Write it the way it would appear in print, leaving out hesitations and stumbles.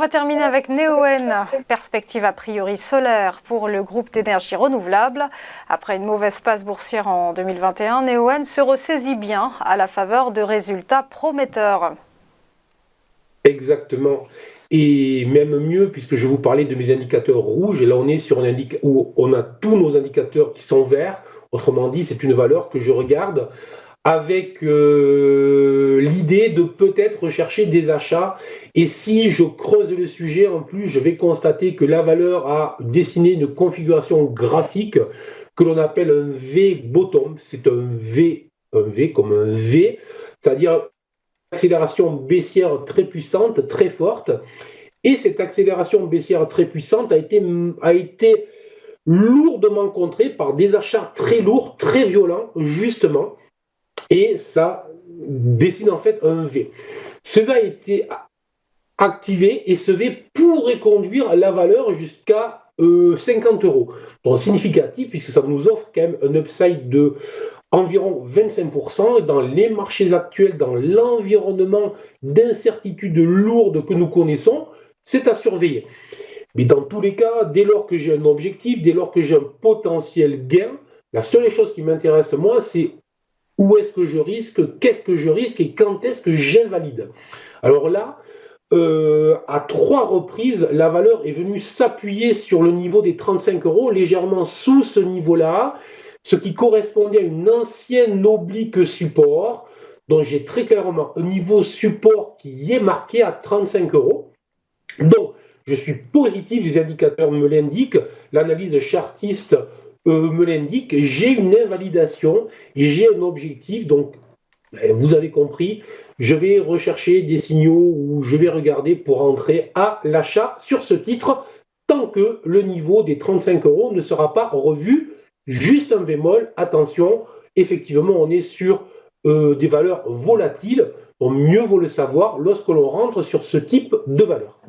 va terminer avec Neoen, perspective a priori solaire pour le groupe d'énergie renouvelable. Après une mauvaise passe boursière en 2021, Neoen se ressaisit bien à la faveur de résultats prometteurs. Exactement. Et même mieux, puisque je vous parlais de mes indicateurs rouges, et là on est sur un où on a tous nos indicateurs qui sont verts. Autrement dit, c'est une valeur que je regarde avec l'idée de peut-être rechercher des achats. Et si je creuse le sujet, en plus, je vais constater que la valeur a dessiné une configuration graphique que l'on appelle un V bottom. C'est un V comme un V, c'est-à-dire accélération baissière très puissante, très forte. Et cette accélération baissière très puissante a été lourdement contrée par des achats très lourds, très violents, justement. Et ça dessine en fait un V. Ce V a été activé et ce V pourrait conduire la valeur jusqu'à 50 euros. Donc significatif puisque ça nous offre quand même un upside de environ 25%. Et dans les marchés actuels, dans l'environnement d'incertitude lourde que nous connaissons, c'est à surveiller. Mais dans tous les cas, dès lors que j'ai un objectif, dès lors que j'ai un potentiel gain, la seule chose qui m'intéresse moi, c'est où est-ce que je risque, qu'est-ce que je risque et quand est-ce que j'invalide. Alors là, à 3 reprises, la valeur est venue s'appuyer sur le niveau des 35 euros, légèrement sous ce niveau-là, ce qui correspondait à une ancienne oblique support, dont j'ai très clairement un niveau support qui est marqué à 35 euros. Donc, je suis positif, les indicateurs me l'indiquent, l'analyse chartiste me l'indique, j'ai une invalidation, j'ai un objectif, donc vous avez compris, je vais rechercher des signaux ou je vais regarder pour entrer à l'achat sur ce titre tant que le niveau des 35 euros ne sera pas revu. Juste un bémol, attention, effectivement, on est sur des valeurs volatiles, donc mieux vaut le savoir lorsque l'on rentre sur ce type de valeur.